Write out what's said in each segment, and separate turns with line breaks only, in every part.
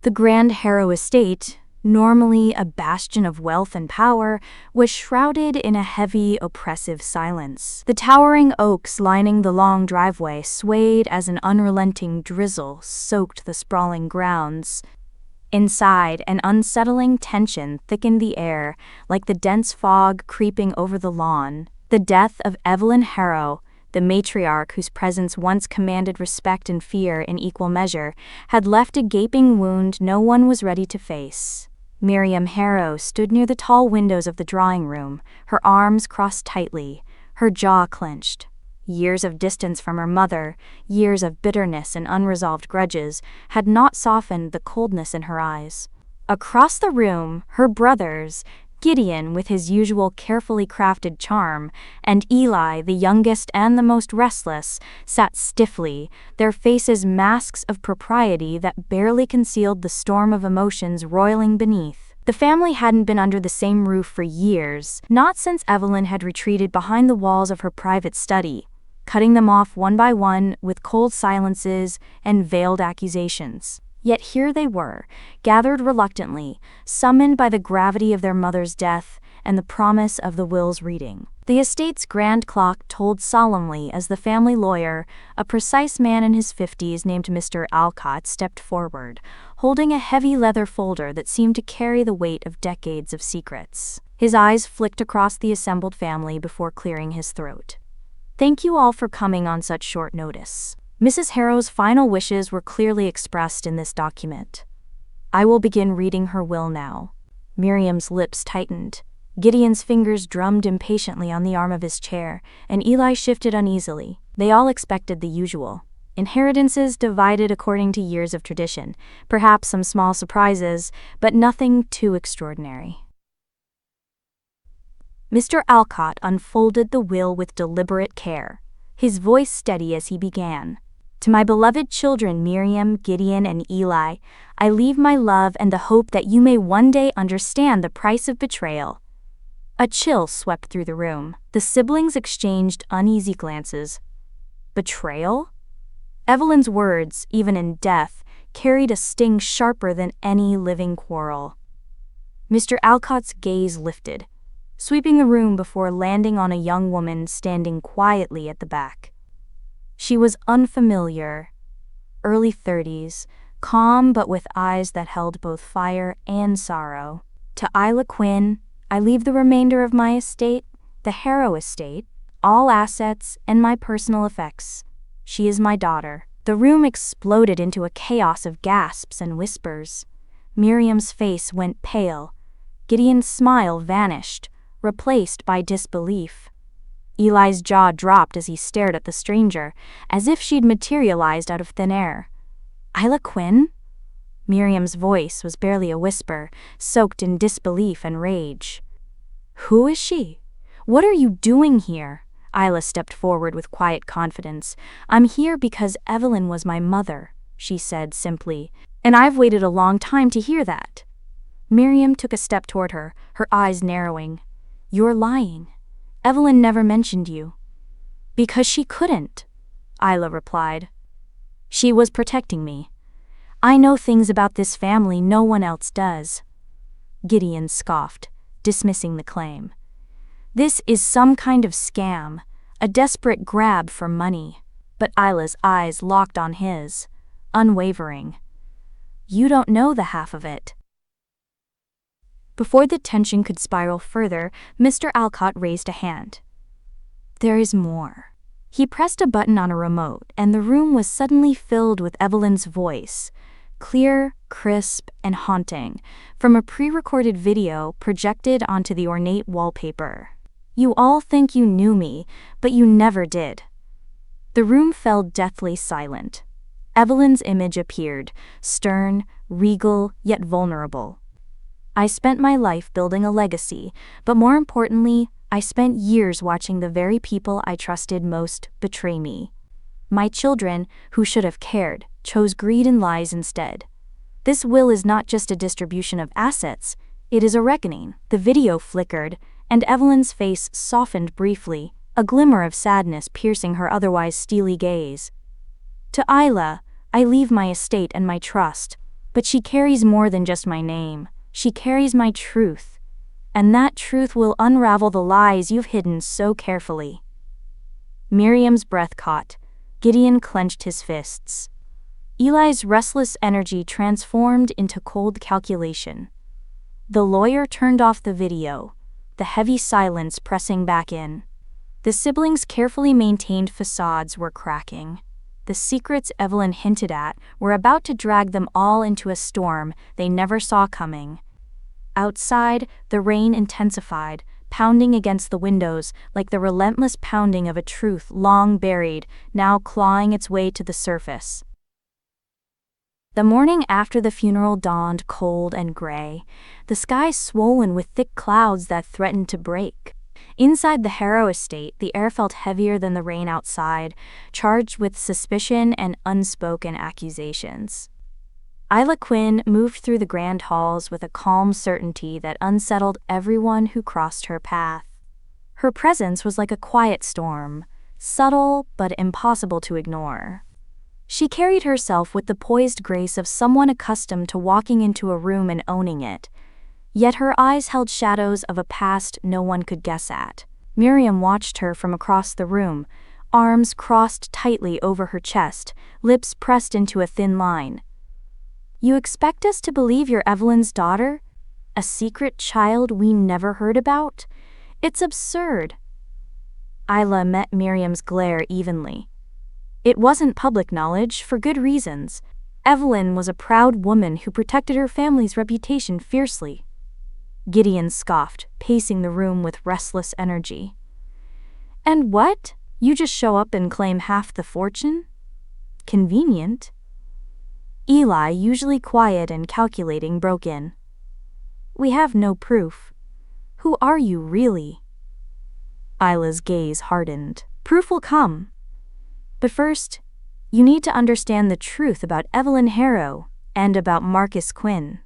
The Grand Harrow estate, normally a bastion of wealth and power, was shrouded in a heavy, oppressive silence. The towering oaks lining the long driveway swayed as an unrelenting drizzle soaked the sprawling grounds. Inside, an unsettling tension thickened the air, like the dense fog creeping over the lawn. The death of Evelyn Harrow, the matriarch whose presence once commanded respect and fear in equal measure, had left a gaping wound no one was ready to face. Miriam Harrow stood near the tall windows of the drawing room, her arms crossed tightly, her jaw clenched. Years of distance from her mother, years of bitterness and unresolved grudges, had not softened the coldness in her eyes. Across the room, her brothers, Gideon with his usual carefully crafted charm, and Eli, the youngest and the most restless, sat stiffly, their faces masks of propriety that barely concealed the storm of emotions roiling beneath. The family hadn't been under the same roof for years, not since Evelyn had retreated behind the walls of her private study, cutting them off one by one with cold silences and veiled accusations. Yet here they were, gathered reluctantly, summoned by the gravity of their mother's death and the promise of the will's reading. The estate's grand clock tolled solemnly as the family lawyer, a precise man in his 50s named Mr. Alcott, stepped forward, holding a heavy leather folder that seemed to carry the weight of decades of secrets. His eyes flicked across the assembled family before clearing his throat. "Thank you all for coming on such short notice." Mrs. Harrow's final wishes were clearly expressed in this document. "I will begin reading her will now." Miriam's lips tightened. Gideon's fingers drummed impatiently on the arm of his chair, and Eli shifted uneasily. They all expected the usual. Inheritances divided according to years of tradition, perhaps some small surprises, but nothing too extraordinary. Mr. Alcott unfolded the will with deliberate care, his voice steady as he began. "To my beloved children Miriam, Gideon, and Eli, I leave my love and the hope that you may one day understand the price of betrayal." A chill swept through the room. The siblings exchanged uneasy glances. Betrayal? Evelyn's words, even in death, carried a sting sharper than any living quarrel. Mr. Alcott's gaze lifted, sweeping the room before landing on a young woman standing quietly at the back. She was unfamiliar, early 30s, calm but with eyes that held both fire and sorrow. "To Isla Quinn, I leave the remainder of my estate, the Harrow estate, all assets, and my personal effects. She is my daughter." The room exploded into a chaos of gasps and whispers. Miriam's face went pale. Gideon's smile vanished, replaced by disbelief. Eli's jaw dropped as he stared at the stranger, as if she'd materialized out of thin air. "Isla Quinn?" Miriam's voice was barely a whisper, soaked in disbelief and rage. "Who is she? What are you doing here?" Isla stepped forward with quiet confidence. "I'm here because Evelyn was my mother," she said simply, "and I've waited a long time to hear that." Miriam took a step toward her, her eyes narrowing. "You're lying. Evelyn never mentioned you." "Because she couldn't," Isla replied. "She was protecting me. I know things about this family no one else does." Gideon scoffed, dismissing the claim. "This is some kind of scam, a desperate grab for money." But Isla's eyes locked on his, unwavering. "You don't know the half of it." Before the tension could spiral further, Mr. Alcott raised a hand. "There is more." He pressed a button on a remote, and the room was suddenly filled with Evelyn's voice, clear, crisp, and haunting, from a pre-recorded video projected onto the ornate wallpaper. "You all think you knew me, but you never did." The room fell deathly silent. Evelyn's image appeared, stern, regal, yet vulnerable. "I spent my life building a legacy, but more importantly, I spent years watching the very people I trusted most betray me. My children, who should have cared, chose greed and lies instead. This will is not just a distribution of assets, it is a reckoning." The video flickered, and Evelyn's face softened briefly, a glimmer of sadness piercing her otherwise steely gaze. "To Isla, I leave my estate and my trust, But she carries more than just my name. She carries my truth. And that truth will unravel the lies you've hidden so carefully." Miriam's breath caught. Gideon clenched his fists. Eli's restless energy transformed into cold calculation. The lawyer turned off the video, the heavy silence pressing back in. The siblings' carefully maintained facades were cracking. The secrets Evelyn hinted at were about to drag them all into a storm they never saw coming. Outside, the rain intensified, pounding against the windows like the relentless pounding of a truth long buried, now clawing its way to the surface. The morning after the funeral dawned cold and gray, the sky swollen with thick clouds that threatened to break. Inside the Harrow estate, the air felt heavier than the rain outside, charged with suspicion and unspoken accusations. Isla Quinn moved through the grand halls with a calm certainty that unsettled everyone who crossed her path. Her presence was like a quiet storm, subtle but impossible to ignore. She carried herself with the poised grace of someone accustomed to walking into a room and owning it, yet her eyes held shadows of a past no one could guess at. Miriam watched her from across the room, arms crossed tightly over her chest, lips pressed into a thin line. "You expect us to believe you're Evelyn's daughter? A secret child we never heard about? It's absurd." Isla met Miriam's glare evenly. It wasn't public knowledge, for good reasons. Evelyn was a proud woman who protected her family's reputation fiercely. Gideon scoffed, pacing the room with restless energy. "And what? You just show up and claim half the fortune? Convenient." Eli, usually quiet and calculating, broke in. "We have no proof. Who are you, really?" Isla's gaze hardened. "Proof will come. But first, you need to understand the truth about Evelyn Harrow and about Marcus Quinn."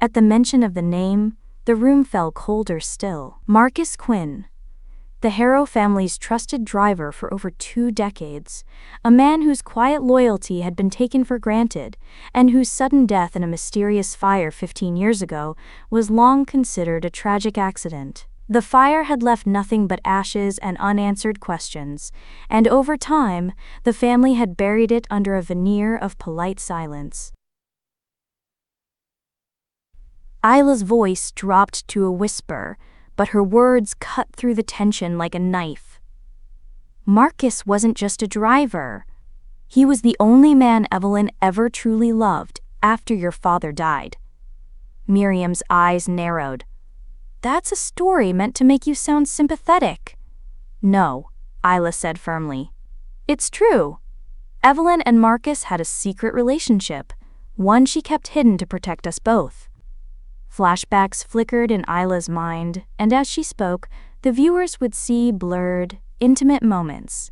At the mention of the name, the room fell colder still. Marcus Quinn, the Harrow family's trusted driver for over 2 decades, a man whose quiet loyalty had been taken for granted, and whose sudden death in a mysterious fire 15 years ago was long considered a tragic accident. The fire had left nothing but ashes and unanswered questions, and over time, the family had buried it under a veneer of polite silence. Isla's voice dropped to a whisper, but her words cut through the tension like a knife. Marcus wasn't just a driver. He was the only man Evelyn ever truly loved after your father died. Miriam's eyes narrowed. "That's a story meant to make you sound sympathetic." "No," Isla said firmly. "It's true. Evelyn and Marcus had a secret relationship, one she kept hidden to protect us both." Flashbacks flickered in Isla's mind, and as she spoke, the viewers would see blurred, intimate moments.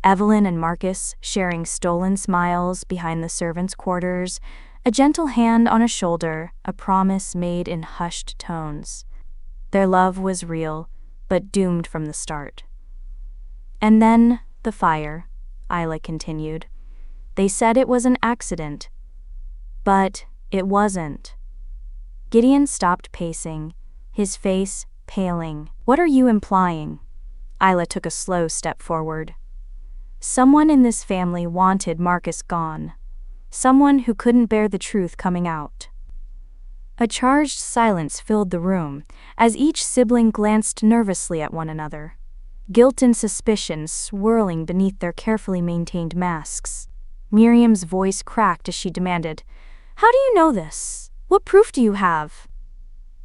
Evelyn and Marcus sharing stolen smiles behind the servants' quarters, a gentle hand on a shoulder, a promise made in hushed tones. Their love was real, but doomed from the start. "And then, the fire," Isla continued. "They said it was an accident. But it wasn't." Gideon stopped pacing, his face paling. "What are you implying?" Isla took a slow step forward. "Someone in this family wanted Marcus gone. Someone who couldn't bear the truth coming out." A charged silence filled the room, as each sibling glanced nervously at one another, guilt and suspicion swirling beneath their carefully maintained masks. Miriam's voice cracked as she demanded, "How do you know this? What proof do you have?"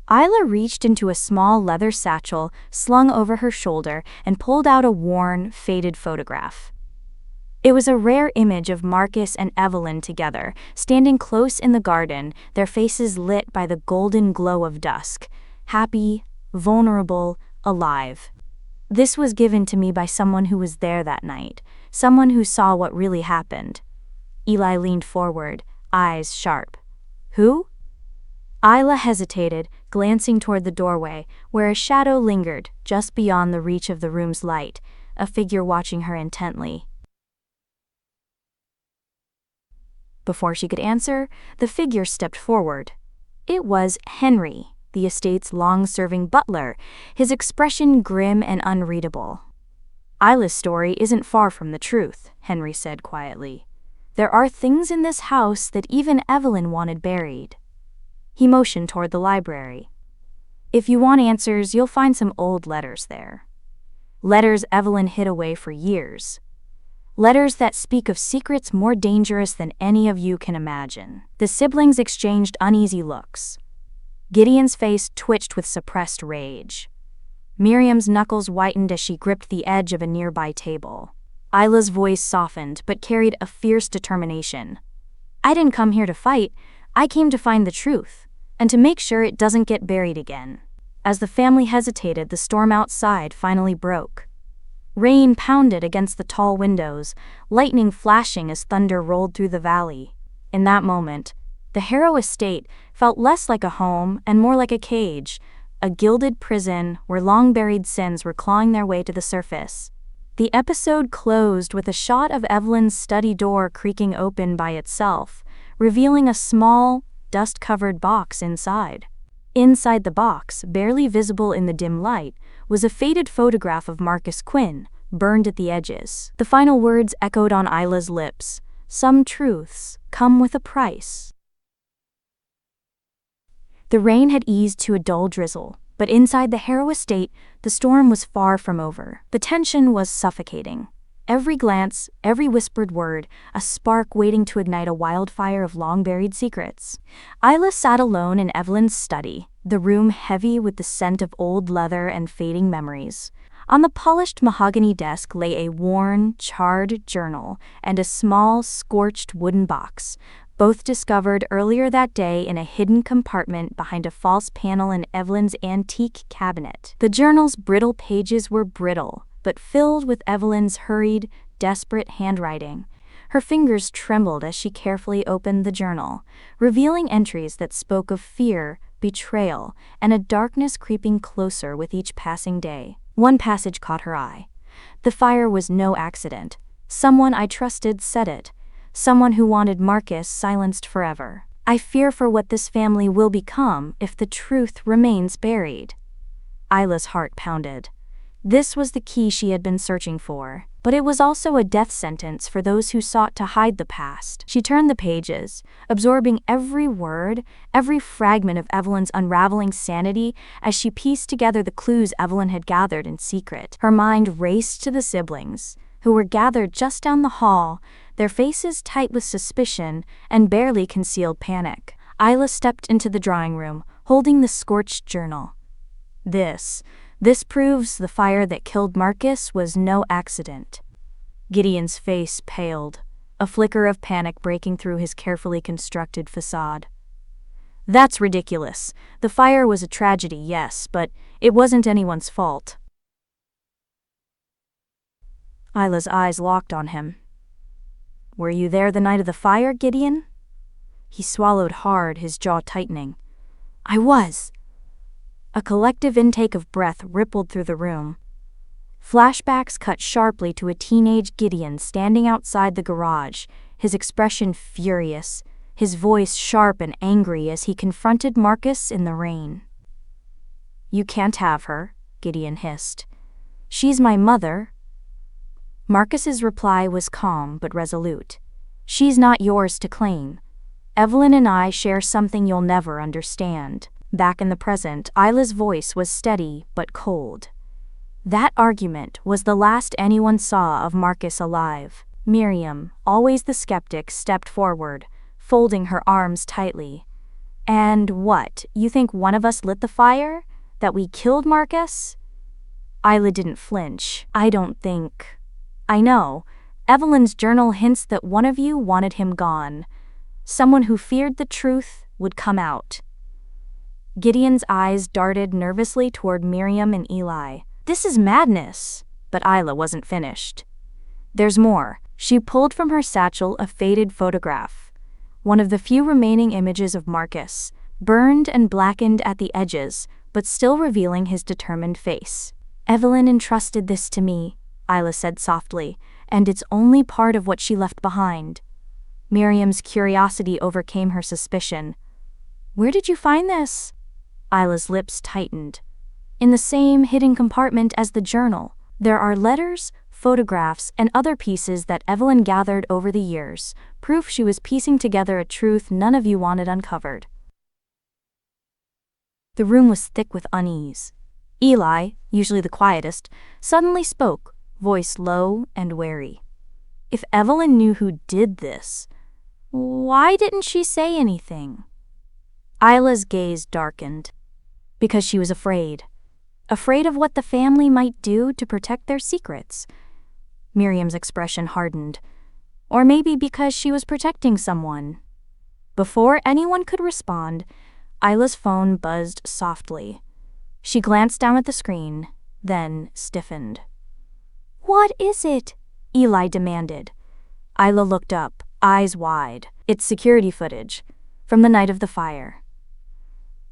Isla reached into a small leather satchel slung over her shoulder and pulled out a worn, faded photograph. It was a rare image of Marcus and Evelyn together, standing close in the garden, their faces lit by the golden glow of dusk, happy, vulnerable, alive. "This was given to me by someone who was there that night, someone who saw what really happened." Eli leaned forward, eyes sharp. "Who?" Isla hesitated, glancing toward the doorway, where a shadow lingered just beyond the reach of the room's light, a figure watching her intently. Before she could answer, the figure stepped forward. It was Henry, the estate's long-serving butler, his expression grim and unreadable. "Isla's story isn't far from the truth," Henry said quietly. "There are things in this house that even Evelyn wanted buried." He motioned toward the library. "If you want answers, you'll find some old letters there. Letters Evelyn hid away for years. Letters that speak of secrets more dangerous than any of you can imagine." The siblings exchanged uneasy looks. Gideon's face twitched with suppressed rage. Miriam's knuckles whitened as she gripped the edge of a nearby table. Isla's voice softened but carried a fierce determination. "I didn't come here to fight. I came to find the truth, and to make sure it doesn't get buried again." As the family hesitated, the storm outside finally broke. Rain pounded against the tall windows, lightning flashing as thunder rolled through the valley. In that moment, the Harrow estate felt less like a home and more like a cage, a gilded prison where long-buried sins were clawing their way to the surface. The episode closed with a shot of Evelyn's study door creaking open by itself, revealing a small, dust-covered box inside. Inside the box, barely visible in the dim light, was a faded photograph of Marcus Quinn, burned at the edges. The final words echoed on Isla's lips: "Some truths come with a price." The rain had eased to a dull drizzle, but inside the Harrow estate, the storm was far from over. The tension was suffocating. Every glance, every whispered word, a spark waiting to ignite a wildfire of long-buried secrets. Isla sat alone in Evelyn's study, the room heavy with the scent of old leather and fading memories. On the polished mahogany desk lay a worn, charred journal and a small, scorched wooden box, both discovered earlier that day in a hidden compartment behind a false panel in Evelyn's antique cabinet. The journal's brittle pages were brittle, but filled with Evelyn's hurried, desperate handwriting. Her fingers trembled as she carefully opened the journal, revealing entries that spoke of fear, betrayal, and a darkness creeping closer with each passing day. One passage caught her eye. "The fire was no accident. Someone I trusted said it. Someone who wanted Marcus silenced forever. I fear for what this family will become if the truth remains buried." Isla's heart pounded. This was the key she had been searching for, but it was also a death sentence for those who sought to hide the past. She turned the pages, absorbing every word, every fragment of Evelyn's unraveling sanity as she pieced together the clues Evelyn had gathered in secret. Her mind raced to the siblings, who were gathered just down the hall, their faces tight with suspicion and barely concealed panic. Isla stepped into the drawing room, holding the scorched journal. This proves the fire that killed Marcus was no accident." Gideon's face paled, a flicker of panic breaking through his carefully constructed facade. "That's ridiculous. The fire was a tragedy, yes, but it wasn't anyone's fault." Isla's eyes locked on him. "Were you there the night of the fire, Gideon?" He swallowed hard, his jaw tightening. "I was." A collective intake of breath rippled through the room. Flashbacks cut sharply to a teenage Gideon standing outside the garage, his expression furious, his voice sharp and angry as he confronted Marcus in the rain. "You can't have her," Gideon hissed. "She's my mother." Marcus's reply was calm but resolute. "She's not yours to claim. Evelyn and I share something you'll never understand." Back in the present, Isla's voice was steady but cold. That argument was the last anyone saw of Marcus alive. Miriam, always the skeptic, stepped forward, folding her arms tightly. "And what, you think one of us lit the fire? That we killed Marcus?" Isla didn't flinch. "I don't think. I know. Evelyn's journal hints that one of you wanted him gone. Someone who feared the truth would come out." Gideon's eyes darted nervously toward Miriam and Eli. "This is madness." But Isla wasn't finished. "There's more." She pulled from her satchel a faded photograph, one of the few remaining images of Marcus, burned and blackened at the edges, but still revealing his determined face. "Evelyn entrusted this to me," Isla said softly, "and it's only part of what she left behind." Miriam's curiosity overcame her suspicion. "Where did you find this?" Isla's lips tightened. "In the same hidden compartment as the journal. There are letters, photographs, and other pieces that Evelyn gathered over the years, proof she was piecing together a truth none of you wanted uncovered." The room was thick with unease. Eli, usually the quietest, suddenly spoke, voice low and wary. "If Evelyn knew who did this, why didn't she say anything?" Isla's gaze darkened. "Because she was afraid. Afraid of what the family might do to protect their secrets." Miriam's expression hardened. "Or maybe because she was protecting someone." Before anyone could respond, Isla's phone buzzed softly. She glanced down at the screen, then stiffened. "What is it?" Eli demanded. Isla looked up, eyes wide. "It's security footage from the night of the fire."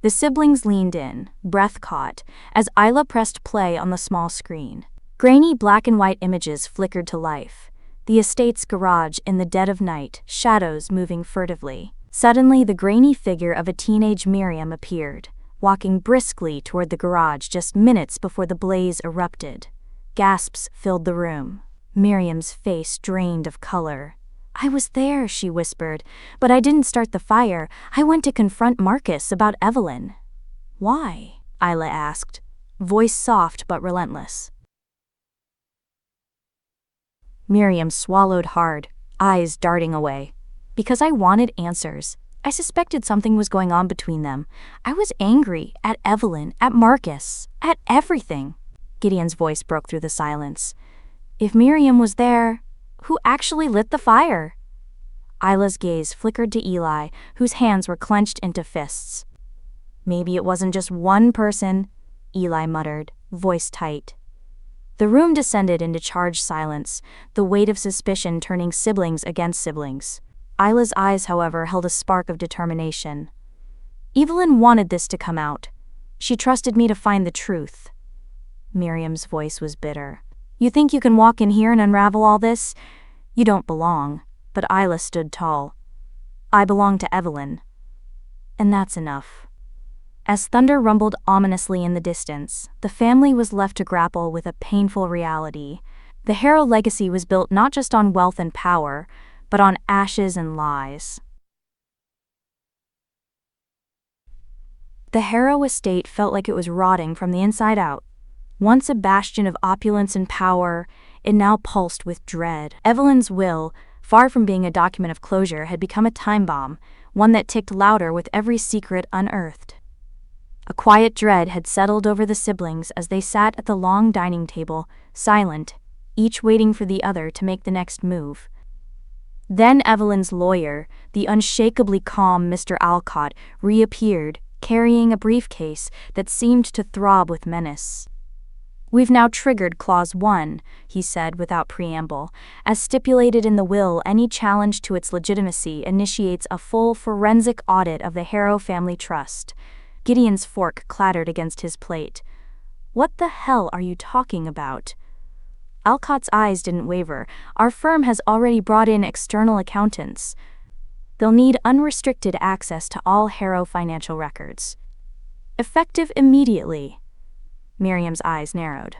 The siblings leaned in, breath caught, as Isla pressed play on the small screen. Grainy black and white images flickered to life. The estate's garage in the dead of night, shadows moving furtively. Suddenly, the grainy figure of a teenage Miriam appeared, walking briskly toward the garage just minutes before the blaze erupted. Gasps filled the room. Miriam's face drained of color. "I was there," she whispered, "but I didn't start the fire. I went to confront Marcus about Evelyn." "Why?" Isla asked, voice soft but relentless. Miriam swallowed hard, eyes darting away. "Because I wanted answers. I suspected something was going on between them. I was angry at Evelyn, at Marcus, at everything." Gideon's voice broke through the silence. "If Miriam was there, who actually lit the fire?" Isla's gaze flickered to Eli, whose hands were clenched into fists. "Maybe it wasn't just one person," Eli muttered, voice tight. The room descended into charged silence, the weight of suspicion turning siblings against siblings. Isla's eyes, however, held a spark of determination. "Evelyn wanted this to come out. She trusted me to find the truth." Miriam's voice was bitter. "You think you can walk in here and unravel all this? You don't belong." But Isla stood tall. "I belong to Evelyn. And that's enough." As thunder rumbled ominously in the distance, the family was left to grapple with a painful reality. The Harrow legacy was built not just on wealth and power, but on ashes and lies. The Harrow estate felt like it was rotting from the inside out. Once a bastion of opulence and power, it now pulsed with dread. Evelyn's will, far from being a document of closure, had become a time bomb, one that ticked louder with every secret unearthed. A quiet dread had settled over the siblings as they sat at the long dining table, silent, each waiting for the other to make the next move. Then Evelyn's lawyer, the unshakably calm Mr. Alcott, reappeared, carrying a briefcase that seemed to throb with menace. "We've now triggered Clause 1, he said without preamble. "As stipulated in the will, any challenge to its legitimacy initiates a full forensic audit of the Harrow Family Trust." Gideon's fork clattered against his plate. "What the hell are you talking about?" Alcott's eyes didn't waver. "Our firm has already brought in external accountants. They'll need unrestricted access to all Harrow financial records. Effective immediately." Miriam's eyes narrowed.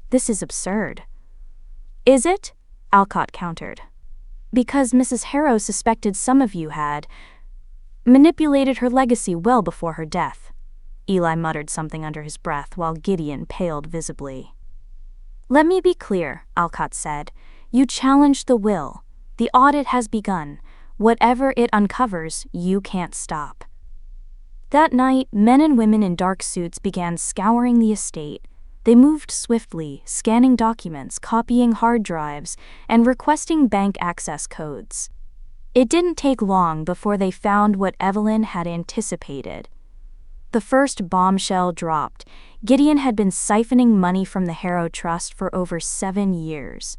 "This is absurd." "Is it?" Alcott countered. "Because Mrs. Harrow suspected some of you had manipulated her legacy well before her death." Eli muttered something under his breath while Gideon paled visibly. "Let me be clear," Alcott said. "You challenged the will. The audit has begun. Whatever it uncovers, you can't stop." That night, men and women in dark suits began scouring the estate. They moved swiftly, scanning documents, copying hard drives, and requesting bank access codes. It didn't take long before they found what Evelyn had anticipated. The first bombshell dropped. Gideon had been siphoning money from the Harrow Trust for over 7 years.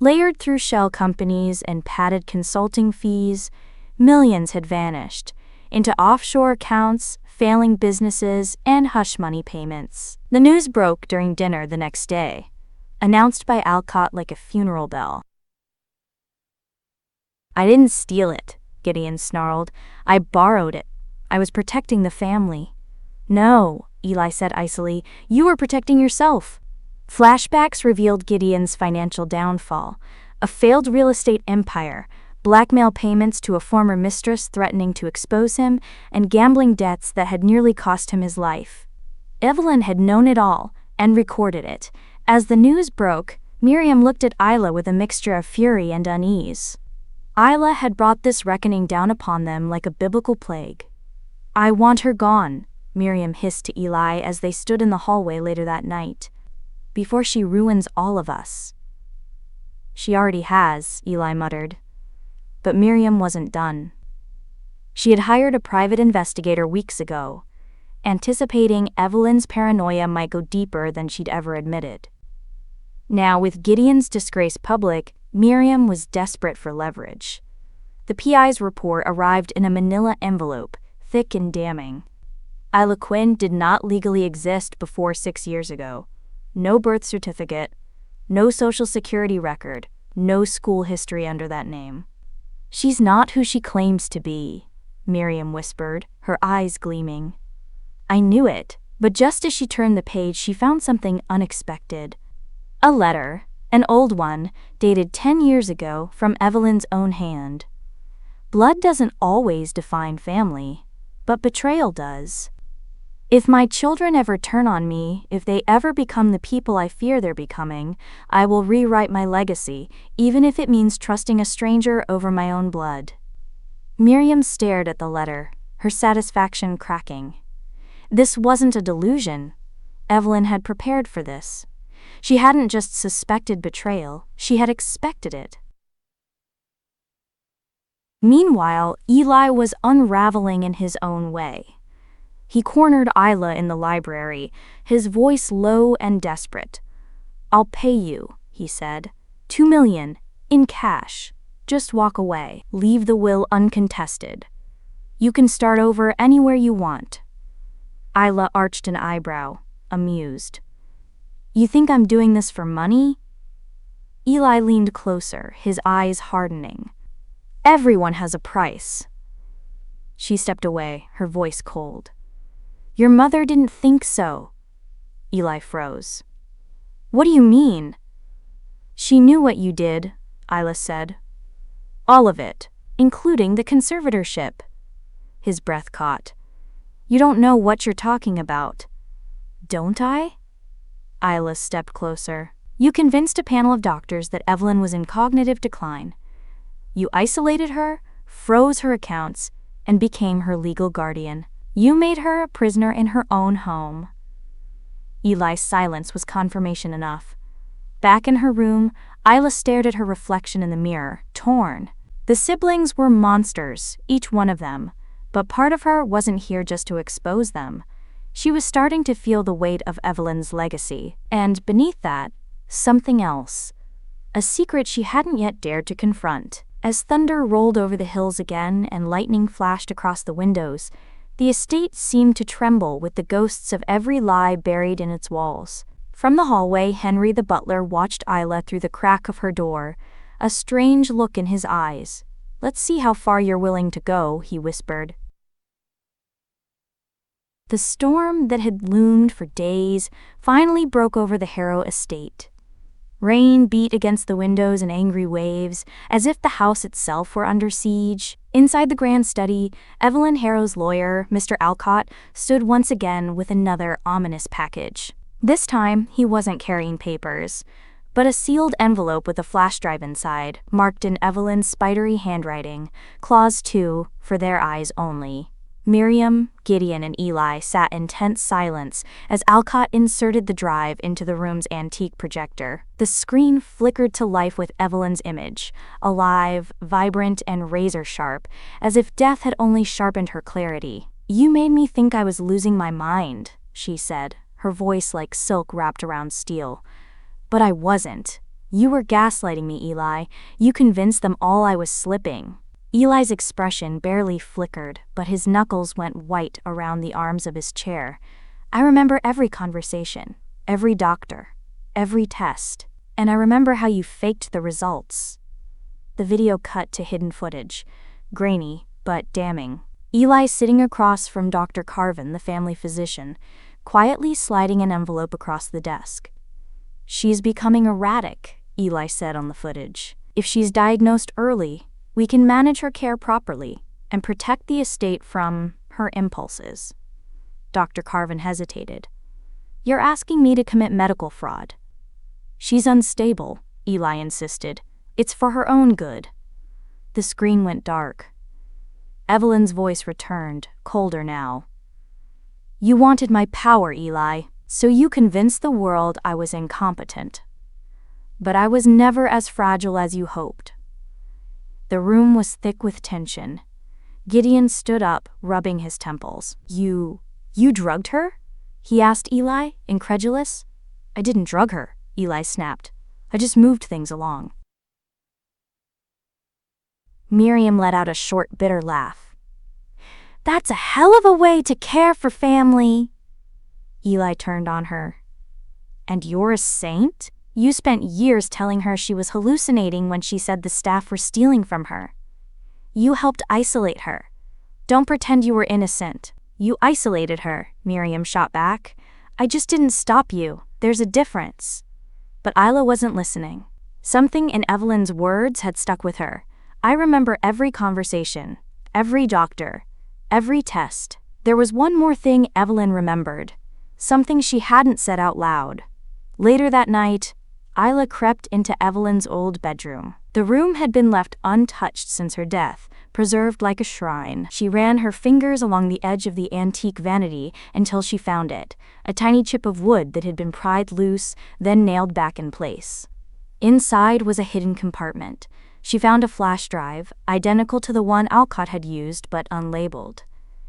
Layered through shell companies and padded consulting fees, millions had vanished into offshore accounts, failing businesses, and hush money payments. The news broke during dinner the next day, announced by Alcott like a funeral bell. I didn't steal it, Gideon snarled. I borrowed it. I was protecting the family. No, Eli said icily, you were protecting yourself. Flashbacks revealed Gideon's financial downfall, a failed real estate empire, blackmail payments to a former mistress threatening to expose him, and gambling debts that had nearly cost him his life. Evelyn had known it all and recorded it. As the news broke, Miriam looked at Isla with a mixture of fury and unease. Isla had brought this reckoning down upon them like a biblical plague. I want her gone, Miriam hissed to Eli as they stood in the hallway later that night. Before she ruins all of us. She already has, Eli muttered. But Miriam wasn't done. She had hired a private investigator weeks ago, anticipating Evelyn's paranoia might go deeper than she'd ever admitted. Now, with Gideon's disgrace public, Miriam was desperate for leverage. The PI's report arrived in a manila envelope, thick and damning. Isla Quinn did not legally exist before 6 years ago. No birth certificate, no social security record, no school history under that name. She's not who she claims to be, Miriam whispered, her eyes gleaming. I knew it, but just as she turned the page, she found something unexpected. A letter, an old one, dated 10 years ago from Evelyn's own hand. Blood doesn't always define family, but betrayal does. If my children ever turn on me, if they ever become the people I fear they're becoming, I will rewrite my legacy, even if it means trusting a stranger over my own blood. Miriam stared at the letter, her satisfaction cracking. This wasn't a delusion. Evelyn had prepared for this. She hadn't just suspected betrayal, she had expected it. Meanwhile, Eli was unraveling in his own way. He cornered Isla in the library, his voice low and desperate. I'll pay you, he said. 2 million, in cash. Just walk away. Leave the will uncontested. You can start over anywhere you want. Isla arched an eyebrow, amused. You think I'm doing this for money? Eli leaned closer, his eyes hardening. Everyone has a price. She stepped away, her voice cold. Your mother didn't think so. Eli froze. What do you mean? She knew what you did, Isla said. All of it, including the conservatorship. His breath caught. You don't know what you're talking about. Don't I? Isla stepped closer. You convinced a panel of doctors that Evelyn was in cognitive decline. You isolated her, froze her accounts, and became her legal guardian. You made her a prisoner in her own home. Eli's silence was confirmation enough. Back in her room, Isla stared at her reflection in the mirror, torn. The siblings were monsters, each one of them, but part of her wasn't here just to expose them. She was starting to feel the weight of Evelyn's legacy, and beneath that, something else. A secret she hadn't yet dared to confront. As thunder rolled over the hills again and lightning flashed across the windows, the estate seemed to tremble with the ghosts of every lie buried in its walls. From the hallway, Henry the butler watched Isla through the crack of her door, a strange look in his eyes. Let's see how far you're willing to go, he whispered. The storm that had loomed for days finally broke over the Harrow estate. Rain beat against the windows in angry waves, as if the house itself were under siege. Inside the grand study, Evelyn Harrow's lawyer, Mr. Alcott, stood once again with another ominous package. This time, he wasn't carrying papers, but a sealed envelope with a flash drive inside, marked in Evelyn's spidery handwriting, Clause 2, for their eyes only. Miriam, Gideon, and Eli sat in tense silence as Alcott inserted the drive into the room's antique projector. The screen flickered to life with Evelyn's image, alive, vibrant, and razor-sharp, as if death had only sharpened her clarity. You made me think I was losing my mind, she said, her voice like silk wrapped around steel. But I wasn't. You were gaslighting me, Eli. You convinced them all I was slipping. Eli's expression barely flickered, but his knuckles went white around the arms of his chair. I remember every conversation, every doctor, every test, and I remember how you faked the results. the video cut to hidden footage. Grainy, but damning. Eli sitting across from Dr. Carvin, the family physician, quietly sliding an envelope across the desk. "She's becoming erratic," Eli said on the footage. "If she's diagnosed early, we can manage her care properly and protect the estate from her impulses." Dr. Carvin hesitated. "You're asking me to commit medical fraud." "She's unstable," Eli insisted. "It's for her own good." The screen went dark. Evelyn's voice returned, colder now. "You wanted my power, Eli, so you convinced the world I was incompetent. But I was never as fragile as you hoped." The room was thick with tension. Gideon stood up, rubbing his temples. You drugged her?" he asked Eli, incredulous. "I didn't drug her," Eli snapped. "I just moved things along." Miriam let out a short, bitter laugh. "That's a hell of a way to care for family." Eli turned on her. "And you're a saint? You spent years telling her she was hallucinating when she said the staff were stealing from her. You helped isolate her. Don't pretend you were innocent. You isolated her," Miriam shot back. "I just didn't stop you. There's a difference." But Isla wasn't listening. Something in Evelyn's words had stuck with her. "I remember every conversation, every doctor, every test." There was one more thing Evelyn remembered, something she hadn't said out loud. Later that night, Isla crept into Evelyn's old bedroom. The room had been left untouched since her death, preserved like a shrine. She ran her fingers along the edge of the antique vanity until she found it, a tiny chip of wood that had been pried loose, then nailed back in place. Inside was a hidden compartment. She found a flash drive, identical to the one Alcott had used but unlabeled.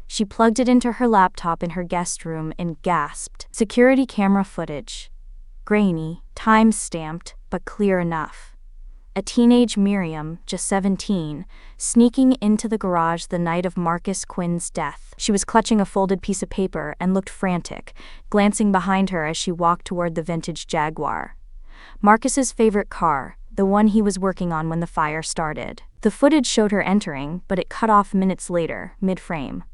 She plugged it into her laptop in her guest room and gasped. Security camera footage. Grainy, time-stamped, but clear enough. A teenage Miriam, just 17, sneaking into the garage the night of Marcus Quinn's death. She was clutching a folded piece of paper and looked frantic, glancing behind her as she walked toward the vintage Jaguar. Marcus's favorite car, the one he was working on when the fire started. The footage showed her entering, but it cut off minutes later, mid-frame.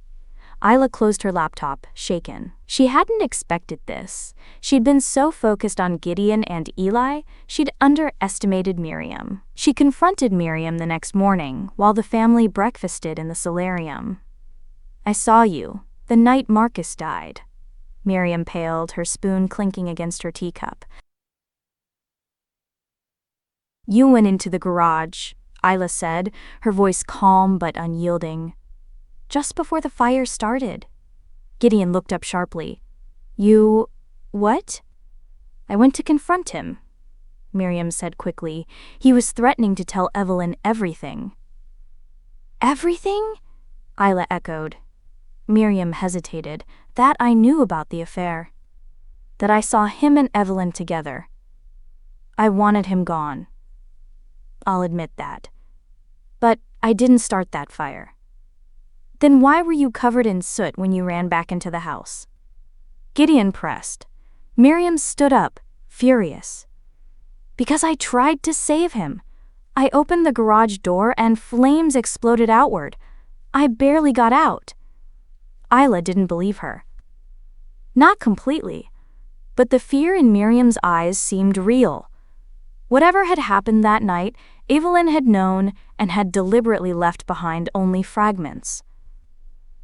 Isla closed her laptop, shaken. She hadn't expected this. She'd been so focused on Gideon and Eli, she'd underestimated Miriam. She confronted Miriam the next morning, while the family breakfasted in the solarium. "I saw you, the night Marcus died." Miriam paled, her spoon clinking against her teacup. "You went into the garage," Isla said, her voice calm but unyielding. "Just before the fire started." Gideon looked up sharply. "You... what?" "I went to confront him," Miriam said quickly. "He was threatening to tell Evelyn everything." "Everything?" Isla echoed. Miriam hesitated. "That I knew about the affair. That I saw him and Evelyn together. I wanted him gone. I'll admit that. But I didn't start that fire." "Then why were you covered in soot when you ran back into the house?" Gideon pressed. Miriam stood up, furious. "Because I tried to save him. I opened the garage door and flames exploded outward. I barely got out." Isla didn't believe her. Not completely, but the fear in Miriam's eyes seemed real. Whatever had happened that night, Evelyn had known and had deliberately left behind only fragments.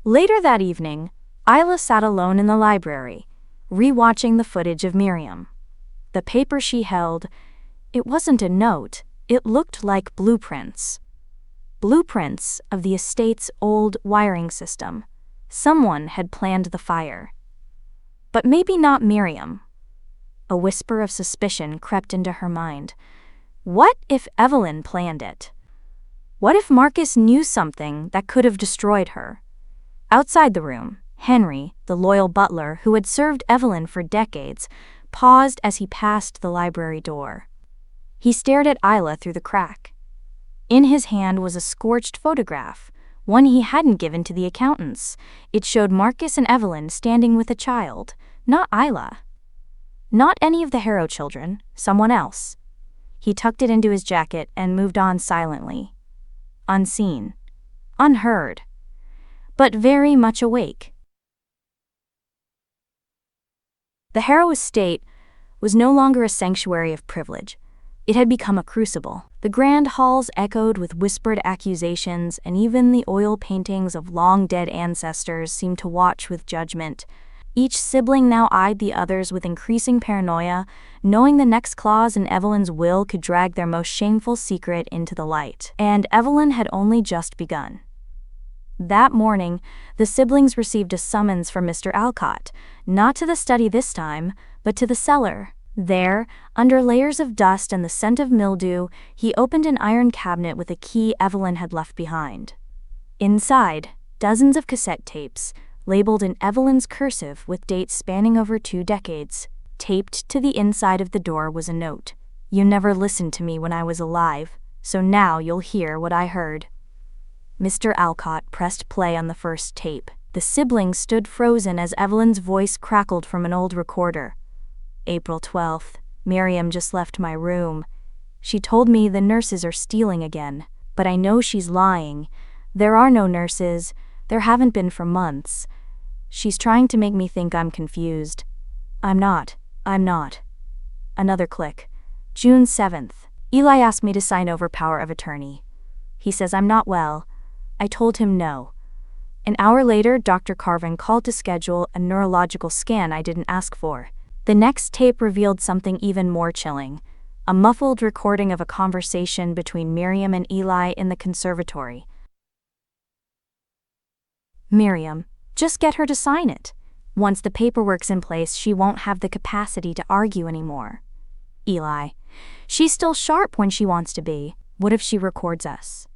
Later that evening, Isla sat alone in the library, rewatching the footage of Miriam. The paper she held, it wasn't a note, it looked like blueprints. Blueprints of the estate's old wiring system. Someone had planned the fire. But maybe not Miriam. A whisper of suspicion crept into her mind. What if Evelyn planned it? What if Marcus knew something that could have destroyed her? Outside the room, Henry, the loyal butler who had served Evelyn for decades, paused as he passed the library door. He stared at Isla through the crack. In his hand was a scorched photograph, one he hadn't given to the accountants. It showed Marcus and Evelyn standing with a child, not Isla. Not any of the Harrow children, someone else. He tucked it into his jacket and moved on silently. Unseen. Unheard. But very much awake. The Harrow estate was no longer a sanctuary of privilege. It had become a crucible. The grand halls echoed with whispered accusations, and even the oil paintings of long-dead ancestors seemed to watch with judgment. Each sibling now eyed the others with increasing paranoia, knowing the next clause in Evelyn's will could drag their most shameful secret into the light. And Evelyn had only just begun. That morning, the siblings received a summons from Mr. Alcott, not to the study this time, but to the cellar. There, under layers of dust and the scent of mildew, he opened an iron cabinet with a key Evelyn had left behind. Inside, dozens of cassette tapes, labeled in Evelyn's cursive with dates spanning over 2 decades. Taped to the inside of the door was a note. "You never listened to me when I was alive, so now you'll hear what I heard." Mr. Alcott pressed play on the first tape. The siblings stood frozen as Evelyn's voice crackled from an old recorder. "April 12th, Miriam just left my room. She told me the nurses are stealing again, but I know she's lying. There are no nurses. There haven't been for months. She's trying to make me think I'm confused. I'm not. Another click. June 7th. Eli asked me to sign over power of attorney. He says I'm not well. I told him no. An hour later, Dr. Carvin called to schedule a neurological scan I didn't ask for. The next tape revealed something even more chilling. A muffled recording of a conversation between Miriam and Eli in the conservatory. "Miriam, just get her to sign it. Once the paperwork's in place, she won't have the capacity to argue anymore." Eli, "She's still sharp when she wants to be. What if she records us?"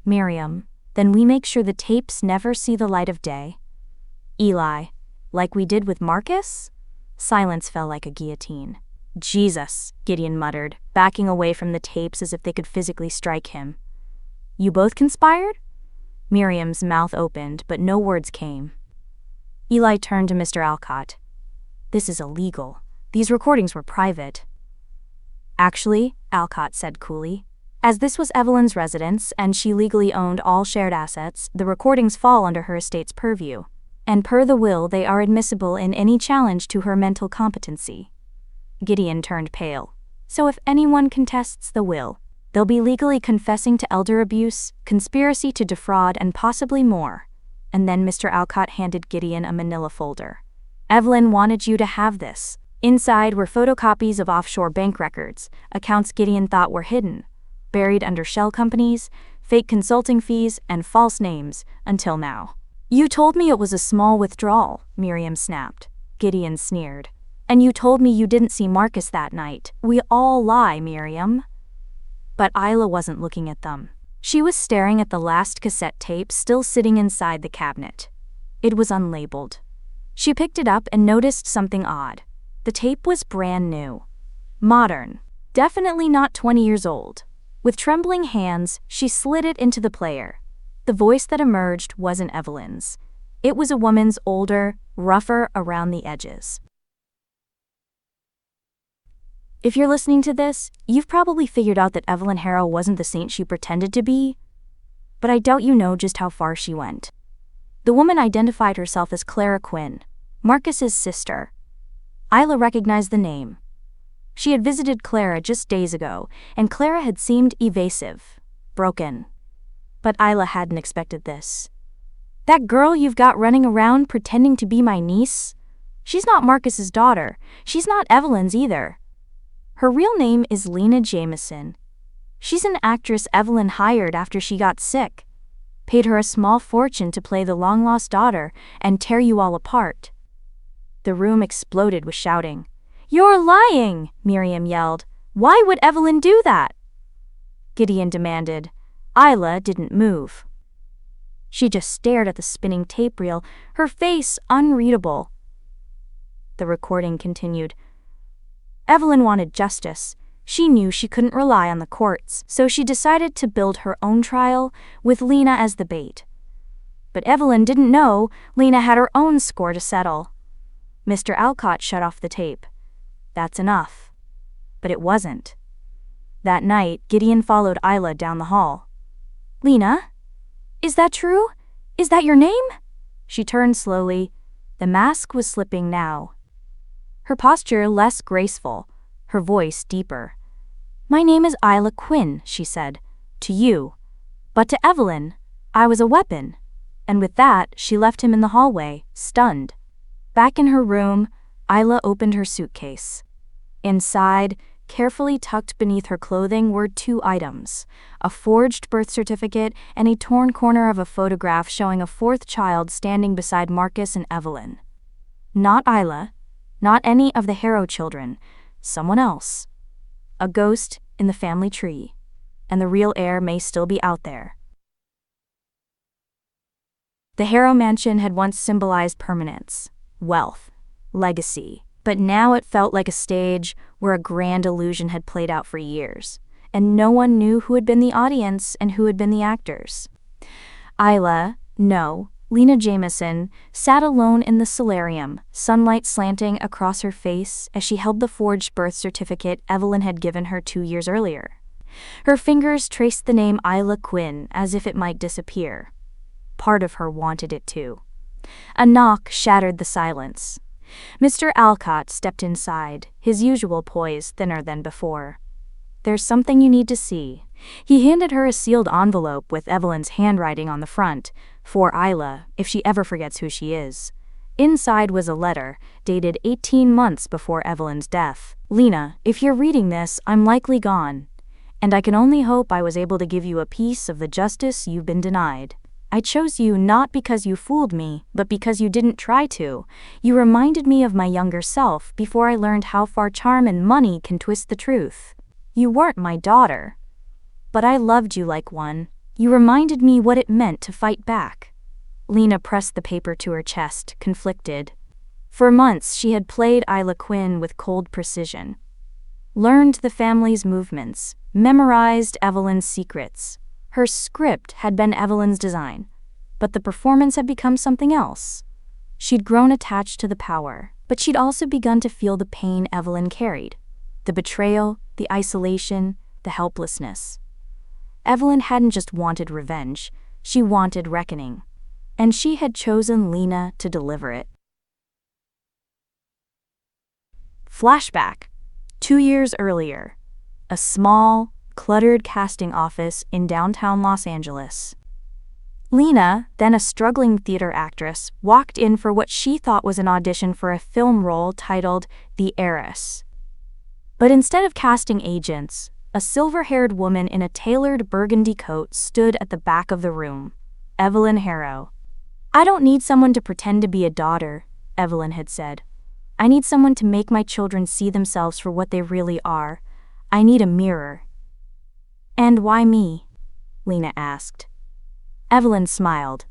Miriam, "Then we make sure the tapes never see the light of day." Eli, "Like we did with Marcus?" Silence fell like a guillotine. "Jesus," Gideon muttered, backing away from the tapes as if they could physically strike him. "You both conspired?" Miriam's mouth opened, but no words came. Eli turned to Mr. Alcott. "This is illegal. These recordings were private." "Actually," Alcott said coolly, "as this was Evelyn's residence and she legally owned all shared assets, the recordings fall under her estate's purview. And per the will, they are admissible in any challenge to her mental competency." Gideon turned pale. "So if anyone contests the will, they'll be legally confessing to elder abuse, conspiracy to defraud, and possibly more." And then Mr. Alcott handed Gideon a manila folder. "Evelyn wanted you to have this. Inside were photocopies of offshore bank records, accounts Gideon thought were hidden, buried under shell companies, fake consulting fees, and false names, until now." "You told me it was a small withdrawal," Miriam snapped. Gideon sneered. "And you told me you didn't see Marcus that night. We all lie, Miriam." But Isla wasn't looking at them. She was staring at the last cassette tape still sitting inside the cabinet. It was unlabeled. She picked it up and noticed something odd. The tape was brand new. Modern. Definitely not 20 years old. With trembling hands, she slid it into the player. The voice that emerged wasn't Evelyn's. It was a woman's, older, rougher around the edges. If you're listening to this, you've probably figured out that Evelyn Harrow wasn't the saint she pretended to be. But I doubt you know just how far she went. The woman identified herself as Isla Quinn, Marcus's sister. Isla recognized the name. She had visited Clara just days ago, and Clara had seemed evasive, broken. But Isla hadn't expected this. "That girl you've got running around pretending to be my niece? She's not Marcus's daughter. She's not Evelyn's either. Her real name is Lena Jameson. She's an actress Evelyn hired after she got sick. Paid her a small fortune to play the long-lost daughter and tear you all apart." The room exploded with shouting. "You're lying!" Miriam yelled. "Why would Evelyn do that?" Gideon demanded. Isla didn't move. She just stared at the spinning tape reel, her face unreadable. The recording continued. Evelyn wanted justice. She knew she couldn't rely on the courts, so she decided to build her own trial, with Lena as the bait. But Evelyn didn't know Lena had her own score to settle. Mr. Alcott shut off the tape. "That's enough." But it wasn't. That night, Gideon followed Isla down the hall. "Lena? Is that true? Is that your name?" She turned slowly. The mask was slipping now. Her posture less graceful, her voice deeper. "My name is Isla Quinn," she said. "To you. But to Evelyn, I was a weapon." And with that, she left him in the hallway, stunned. Back in her room, Isla opened her suitcase. Inside, carefully tucked beneath her clothing, were 2 items: a forged birth certificate and a torn corner of a photograph showing a 4th child standing beside Marcus and Evelyn. Not Isla, not any of the Harrow children, someone else. A ghost in the family tree, and the real heir may still be out there. The Harrow mansion had once symbolized permanence, wealth, legacy. But now it felt like a stage where a grand illusion had played out for years, and no one knew who had been the audience and who had been the actors. Lena Jameson, sat alone in the solarium, sunlight slanting across her face as she held the forged birth certificate Evelyn had given her 2 years earlier. Her fingers traced the name Isla Quinn as if it might disappear. Part of her wanted it to. A knock shattered the silence. Mr. Alcott stepped inside, his usual poise thinner than before. "There's something you need to see." He handed her a sealed envelope with Evelyn's handwriting on the front, for Isla, if she ever forgets who she is. Inside was a letter, dated 18 months before Evelyn's death. "Lena, if you're reading this, I'm likely gone. And I can only hope I was able to give you a piece of the justice you've been denied. I chose you not because you fooled me, but because you didn't try to. You reminded me of my younger self before I learned how far charm and money can twist the truth. You weren't my daughter, but I loved you like one. You reminded me what it meant to fight back." Lena pressed the paper to her chest, conflicted. For months she had played Isla Quinn with cold precision. Learned the family's movements, memorized Evelyn's secrets. Her script had been Evelyn's design, but the performance had become something else. She'd grown attached to the power, but she'd also begun to feel the pain Evelyn carried. The betrayal, the isolation, the helplessness. Evelyn hadn't just wanted revenge, she wanted reckoning. And she had chosen Lena to deliver it. Flashback. 2 years earlier. A small, cluttered casting office in downtown Los Angeles. Lena, then a struggling theater actress, walked in for what she thought was an audition for a film role titled The Heiress. But instead of casting agents, a silver-haired woman in a tailored burgundy coat stood at the back of the room. Evelyn Harrow. "I don't need someone to pretend to be a daughter," Evelyn had said. "I need someone to make my children see themselves for what they really are. I need a mirror." "And why me?" Lena asked. Evelyn smiled.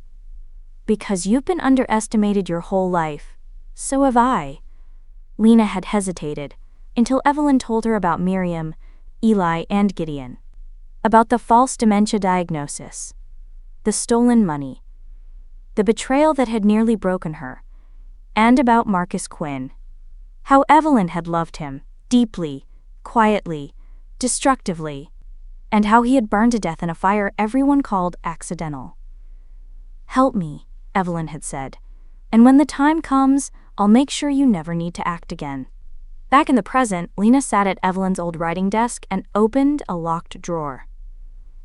"Because you've been underestimated your whole life. So have I." Lena had hesitated, until Evelyn told her about Miriam, Eli, and Gideon. About the false dementia diagnosis. The stolen money. The betrayal that had nearly broken her. And about Marcus Quinn. How Evelyn had loved him, deeply, quietly, destructively. And how he had burned to death in a fire everyone called accidental. "Help me," Evelyn had said, "and when the time comes, I'll make sure you never need to act again." Back in the present, Lena sat at Evelyn's old writing desk and opened a locked drawer.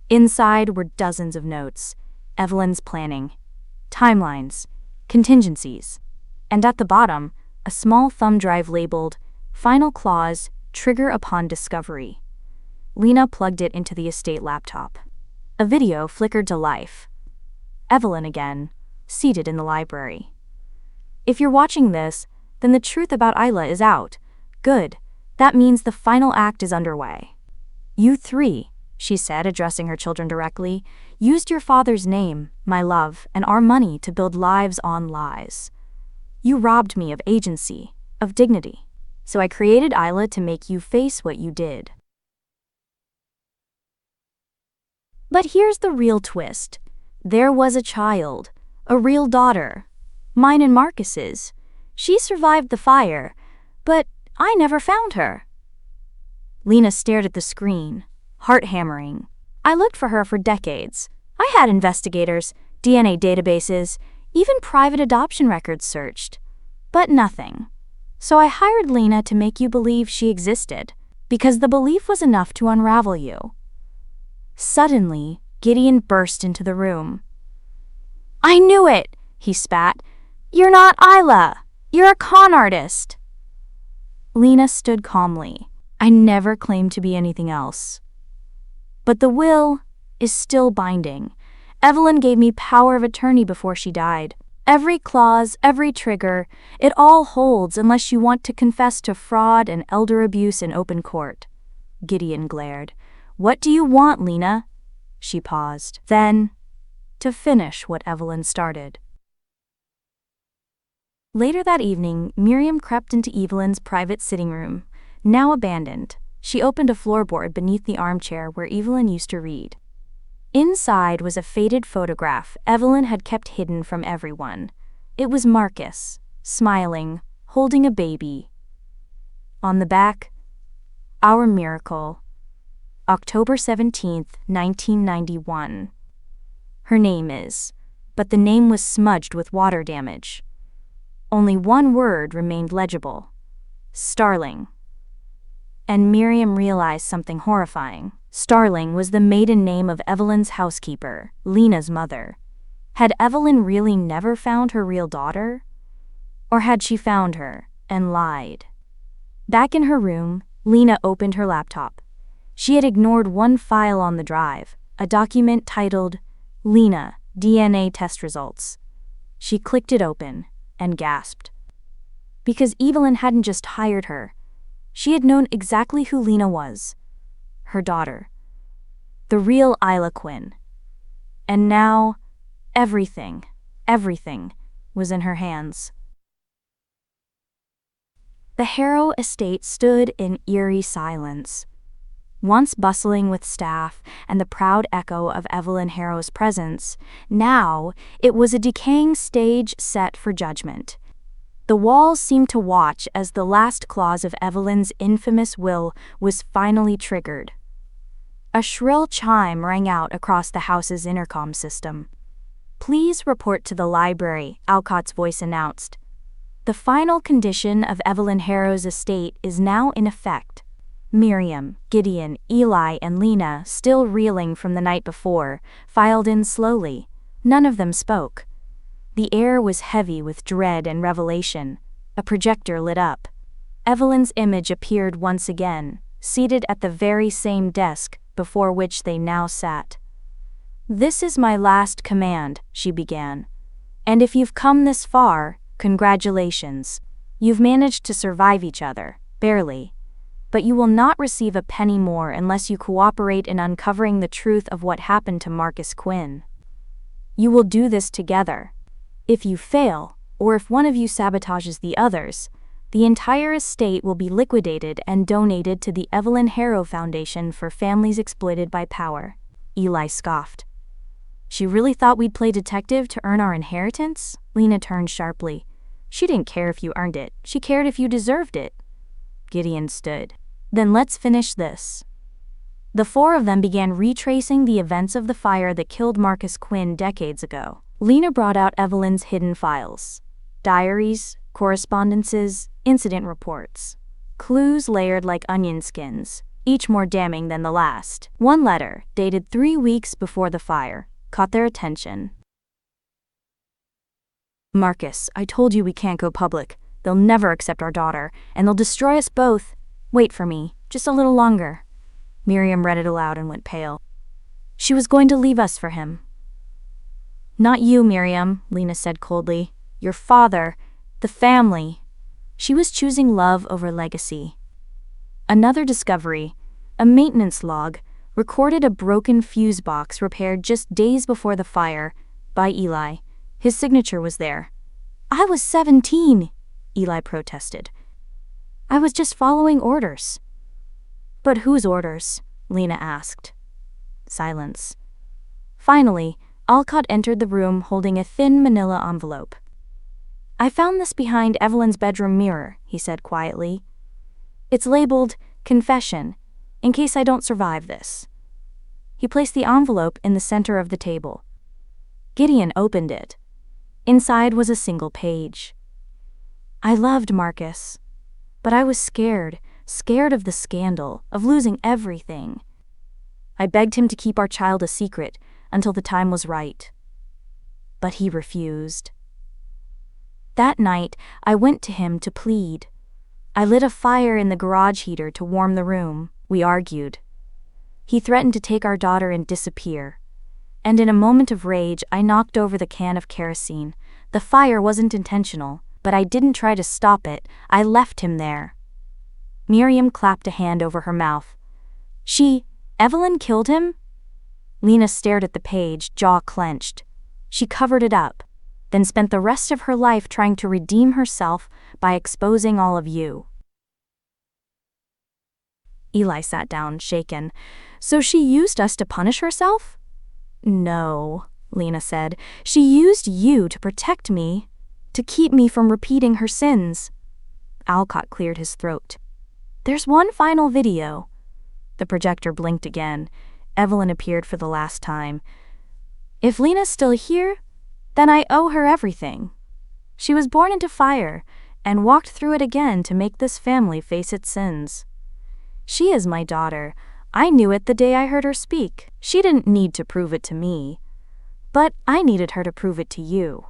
Inside were dozens of notes, Evelyn's planning, timelines, contingencies, and at the bottom, a small thumb drive labeled, "Final Clause, Trigger Upon Discovery." Lena plugged it into the estate laptop. A video flickered to life. Evelyn again, seated in the library. "If you're watching this, then the truth about Isla is out. Good. That means the final act is underway. You 3, she said, addressing her children directly, used your father's name, my love, and our money to build lives on lies. You robbed me of agency, of dignity. So I created Isla to make you face what you did. But here's the real twist. There was a child, a real daughter, mine and Marcus's. She survived the fire, but I never found her." Lena stared at the screen, heart-hammering. I looked for her for decades. I had investigators, DNA databases, even private adoption records searched. But nothing. So I hired Lena to make you believe she existed, because the belief was enough to unravel you. Suddenly, Gideon burst into the room. "I knew it!" he spat. "You're not Isla! You're a con artist!" Lena stood calmly. "I never claimed to be anything else. But the will is still binding. Evelyn gave me power of attorney before she died. Every clause, every trigger, it all holds unless you want to confess to fraud and elder abuse in open court." Gideon glared. "What do you want, Lena?" She paused. Then, to finish what Evelyn started. Later that evening, Miriam crept into Evelyn's private sitting room, now abandoned. She opened a floorboard beneath the armchair where Evelyn used to read. Inside was a faded photograph Evelyn had kept hidden from everyone. It was Marcus, smiling, holding a baby. On the back, "Our Miracle, October 17th, 1991. Her name is, but the name was smudged with water damage. Only one word remained legible: Starling. And Miriam realized something horrifying. Starling was the maiden name of Evelyn's housekeeper, Lena's mother. Had Evelyn really never found her real daughter? Or had she found her and lied? Back in her room, Lena opened her laptop. She had ignored one file on the drive, a document titled Lena, DNA Test Results. She clicked it open and gasped. Because Evelyn hadn't just hired her. She had known exactly who Lena was. Her daughter. The real Isla Quinn. And now, everything was in her hands. The Harrow estate stood in eerie silence. Once bustling with staff and the proud echo of Evelyn Harrow's presence, now it was a decaying stage set for judgment. The walls seemed to watch as the last clause of Evelyn's infamous will was finally triggered. A shrill chime rang out across the house's intercom system. "Please report to the library," Alcott's voice announced. "The final condition of Evelyn Harrow's estate is now in effect." Miriam, Gideon, Eli, and Lena, still reeling from the night before, filed in slowly. None of them spoke. The air was heavy with dread and revelation. A projector lit up. Evelyn's image appeared once again, seated at the very same desk before which they now sat. "This is my last command," she began. "And if you've come this far, congratulations. You've managed to survive each other, barely. But you will not receive a penny more unless you cooperate in uncovering the truth of what happened to Marcus Quinn. You will do this together. If you fail, or if one of you sabotages the others, the entire estate will be liquidated and donated to the Evelyn Harrow Foundation for Families Exploited by Power." Eli scoffed. "She really thought we'd play detective to earn our inheritance?" Lena turned sharply. "She didn't care if you earned it. She cared if you deserved it." Gideon stood. "Then let's finish this." The four of them began retracing the events of the fire that killed Marcus Quinn decades ago. Lena brought out Evelyn's hidden files. Diaries, correspondences, incident reports. Clues layered like onion skins, each more damning than the last. One letter, dated 3 weeks before the fire, caught their attention. "Marcus, I told you we can't go public. They'll never accept our daughter, and they'll destroy us both. Wait for me, just a little longer." Miriam read it aloud and went pale. "She was going to leave us for him." "Not you, Miriam," Lena said coldly. "Your father, the family." She was choosing love over legacy. Another discovery, a maintenance log, recorded a broken fuse box repaired just days before the fire by Eli. His signature was there. "I was 17, Eli protested. "I was just following orders." "But whose orders?" Lena asked. Silence. Finally, Alcott entered the room holding a thin manila envelope. "I found this behind Evelyn's bedroom mirror," he said quietly. "It's labeled, 'Confession,' in case I don't survive this. He placed the envelope in the center of the table. Gideon opened it. Inside was a single page. I loved Marcus, but I was scared of the scandal, of losing everything. I begged him to keep our child a secret until the time was right. But he refused. That night, I went to him to plead. I lit a fire in the garage heater to warm the room. We argued. He threatened to take our daughter and disappear. And in a moment of rage, I knocked over the can of kerosene. The fire wasn't intentional, but I didn't try to stop it. I left him there. Miriam clapped a hand over her mouth. Evelyn killed him? Lena stared at the page, jaw clenched. She covered it up, then spent the rest of her life trying to redeem herself by exposing all of you. Eli sat down, shaken. So she used us to punish herself? No, Lena said. She used you to protect me, to keep me from repeating her sins. Alcott cleared his throat. There's one final video. The projector blinked again. Evelyn appeared for the last time. If Lena's still here, then I owe her everything. She was born into fire and walked through it again to make this family face its sins. She is my daughter. I knew it the day I heard her speak. She didn't need to prove it to me, but I needed her to prove it to you.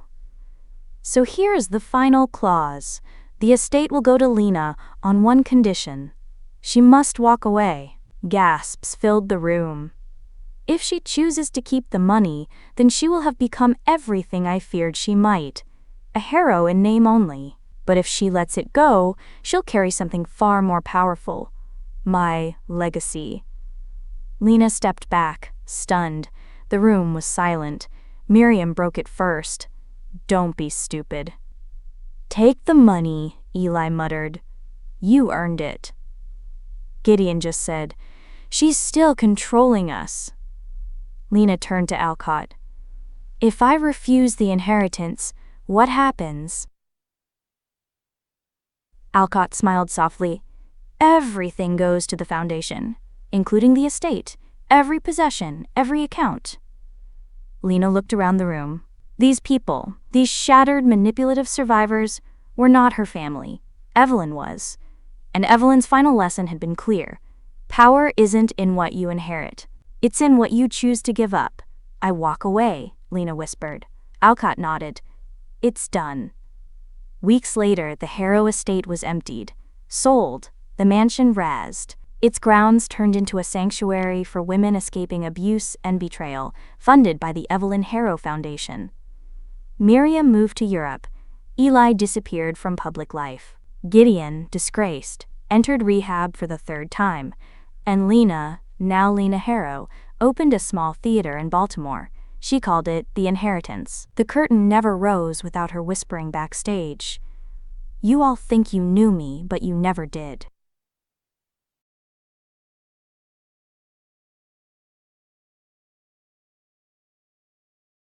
So here's the final clause. The estate will go to Lena on one condition. She must walk away. Gasps filled the room. If she chooses to keep the money, then she will have become everything I feared she might. A Harrow in name only. But if she lets it go, she'll carry something far more powerful. My legacy. Lena stepped back, stunned. The room was silent. Miriam broke it first. Don't be stupid. Take the money, Eli muttered. You earned it. Gideon just said, she's still controlling us. Lena turned to Alcott. If I refuse the inheritance, what happens? Alcott smiled softly. Everything goes to the foundation, including the estate, every possession, every account. Lena looked around the room. These people, these shattered, manipulative survivors, were not her family. Evelyn was. And Evelyn's final lesson had been clear. Power isn't in what you inherit. It's in what you choose to give up. I walk away, Lena whispered. Alcott nodded. It's done. Weeks later, the Harrow estate was emptied. Sold. The mansion razed. Its grounds turned into a sanctuary for women escaping abuse and betrayal, funded by the Evelyn Harrow Foundation. Miriam moved to Europe. Eli disappeared from public life. Gideon, disgraced, entered rehab for the third time. And Lena, now Lena Harrow, opened a small theater in Baltimore. She called it The Inheritance. The curtain never rose without her whispering backstage, "You all think you knew me, but you never did."